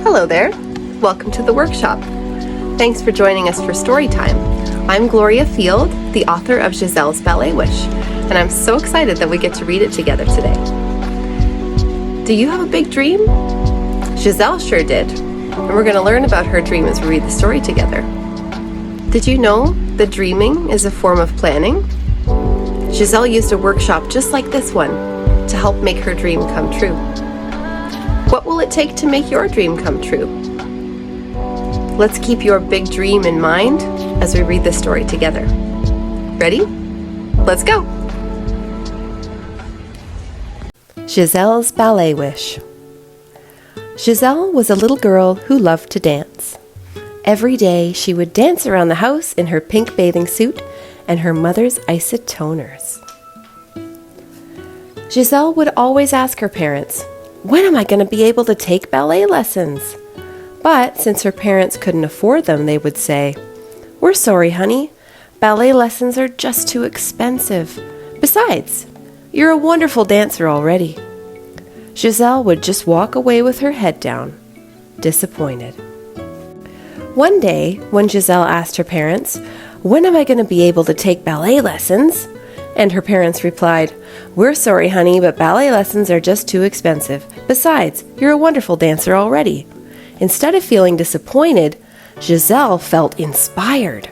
Hello there. Welcome to the workshop. Thanks for joining us for story time. I'm Gloria Field, the author of Giselle's Ballet Wish, and I'm so excited that we get to read it together today. Do you have a big dream? Giselle sure did, and we're going to learn about her dream as we read the story together. Did you know that dreaming is a form of planning? Giselle used a workshop just like this one to help make her dream come true. What will it take to make your dream come true? Let's keep your big dream in mind as we read this story together. Ready? Let's go! Giselle's Ballet Wish. Giselle was a little girl who loved to dance. Every day she would dance around the house in her pink bathing suit and her mother's isotoners. Giselle would always ask her parents, "When am I going to be able to take ballet lessons?" But since her parents couldn't afford them, they would say, "We're sorry, honey. Ballet lessons are just too expensive. Besides, you're a wonderful dancer already." Giselle would just walk away with her head down, disappointed. One day, when Giselle asked her parents, "When am I going to be able to take ballet lessons?" and her parents replied, "We're sorry, honey, but ballet lessons are just too expensive. Besides, you're a wonderful dancer already." Instead of feeling disappointed, Giselle felt inspired.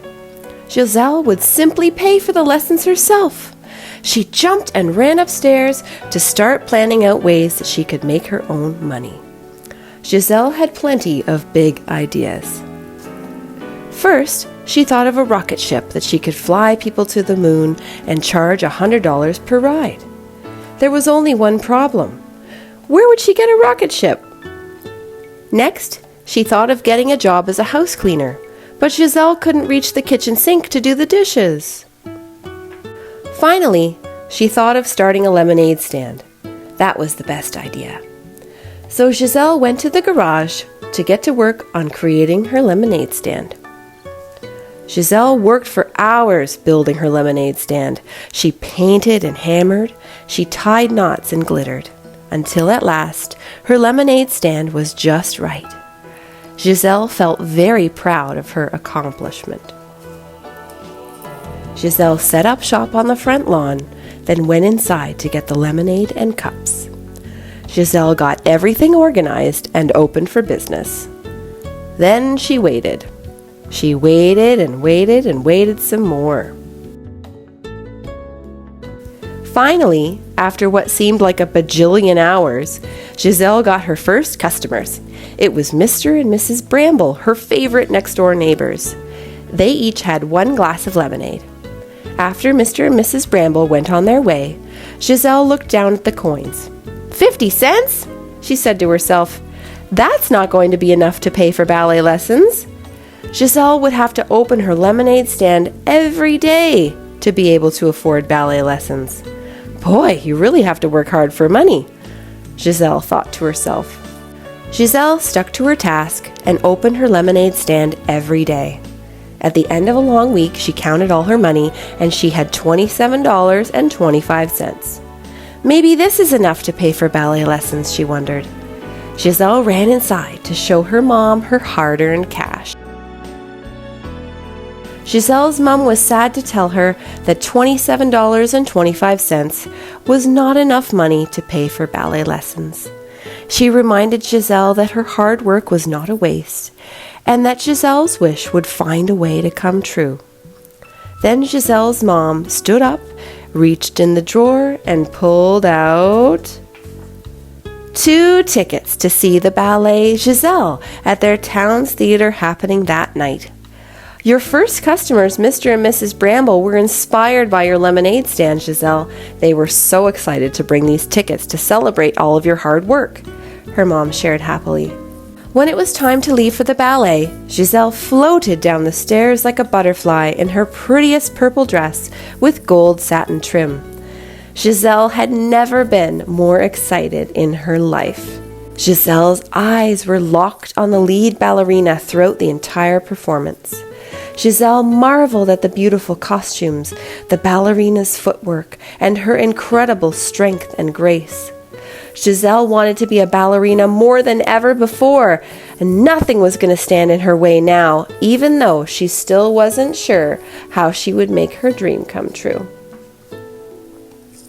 Giselle would simply pay for the lessons herself. She jumped and ran upstairs to start planning out ways that she could make her own money. Giselle had plenty of big ideas. First, she thought of a rocket ship that she could fly people to the moon and charge $100 per ride. There was only one problem. Where would she get a rocket ship? Next, she thought of getting a job as a house cleaner, but Giselle couldn't reach the kitchen sink to do the dishes. Finally, she thought of starting a lemonade stand. That was the best idea. So Giselle went to the garage to get to work on creating her lemonade stand. Giselle worked for hours building her lemonade stand. She painted and hammered. She tied knots and glittered, until at last her lemonade stand was just right. Giselle felt very proud of her accomplishment. Giselle set up shop on the front lawn, then went inside to get the lemonade and cups. Giselle got everything organized and opened for business. Then she waited. She waited and waited and waited some more. Finally, after what seemed like a bajillion hours, Giselle got her first customers. It was Mr. and Mrs. Bramble, her favorite next-door neighbors. They each had one glass of lemonade. After Mr. and Mrs. Bramble went on their way, Giselle looked down at the coins. 50 cents? She said to herself. "That's not going to be enough to pay for ballet lessons." Giselle would have to open her lemonade stand every day to be able to afford ballet lessons. Boy, you really have to work hard for money, Giselle thought to herself. Giselle stuck to her task and opened her lemonade stand every day. At the end of a long week, she counted all her money and she had $27.25. Maybe this is enough to pay for ballet lessons, she wondered. Giselle ran inside to show her mom her hard-earned cash. Giselle's mom was sad to tell her that $27.25 was not enough money to pay for ballet lessons. She reminded Giselle that her hard work was not a waste, and that Giselle's wish would find a way to come true. Then Giselle's mom stood up, reached in the drawer, and pulled out 2 tickets to see the ballet Giselle at their town's theater happening that night. Your first customers, Mr. and Mrs. Bramble, were inspired by your lemonade stand, Giselle. They were so excited to bring these tickets to celebrate all of your hard work, her mom shared happily. When it was time to leave for the ballet, Giselle floated down the stairs like a butterfly in her prettiest purple dress with gold satin trim. Giselle had never been more excited in her life. Giselle's eyes were locked on the lead ballerina throughout the entire performance. Giselle marveled at the beautiful costumes, the ballerina's footwork, and her incredible strength and grace. Giselle wanted to be a ballerina more than ever before, and nothing was going to stand in her way now, even though she still wasn't sure how she would make her dream come true.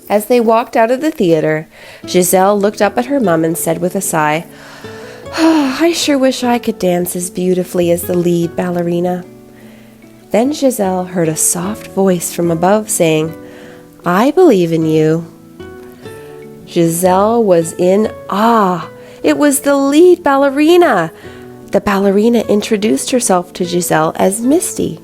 As they walked out of the theater, Giselle looked up at her mom and said with a sigh, "Oh, I sure wish I could dance as beautifully as the lead ballerina." Then Giselle heard a soft voice from above saying, "I believe in you." Giselle was in awe. It was the lead ballerina. The ballerina introduced herself to Giselle as Misty.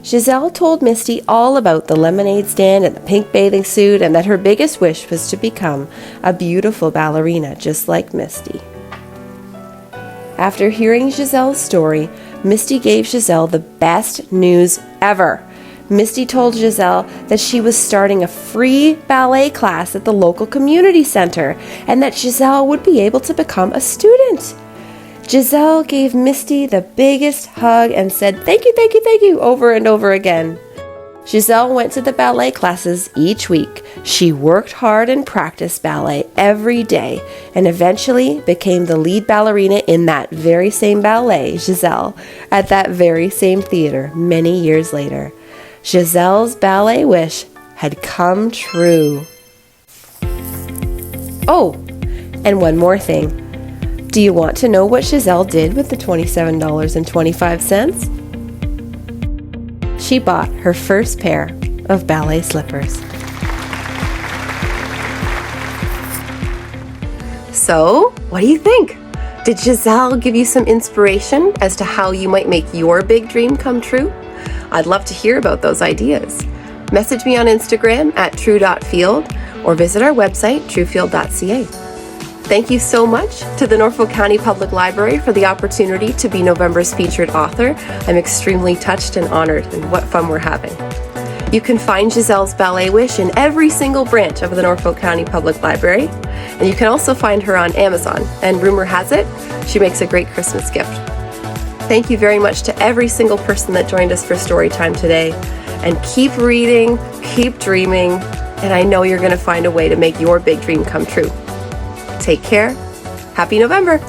Giselle told Misty all about the lemonade stand and the pink bathing suit, and that her biggest wish was to become a beautiful ballerina just like Misty. After hearing Giselle's story, Misty gave Giselle the best news ever. Misty told Giselle that she was starting a free ballet class at the local community center, and that Giselle would be able to become a student. Giselle gave Misty the biggest hug and said, "Thank you, thank you, thank you," over and over again. Giselle went to the ballet classes each week. She worked hard and practiced ballet every day, and eventually became the lead ballerina in that very same ballet, Giselle, at that very same theater many years later. Giselle's ballet wish had come true. Oh, and one more thing. Do you want to know what Giselle did with the $27.25? She bought her first pair of ballet slippers. So, what do you think? Did Giselle give you some inspiration as to how you might make your big dream come true? I'd love to hear about those ideas. Message me on Instagram at true.field or visit our website, truefield.ca. Thank you so much to the Norfolk County Public Library for the opportunity to be November's featured author. I'm extremely touched and honored, and what fun we're having. You can find Giselle's ballet wish in every single branch of the Norfolk County Public Library, and you can also find her on Amazon, and rumor has it, she makes a great Christmas gift. Thank you very much to every single person that joined us for Storytime today, and keep reading, keep dreaming, and I know you're going to find a way to make your big dream come true. Take care. Happy November.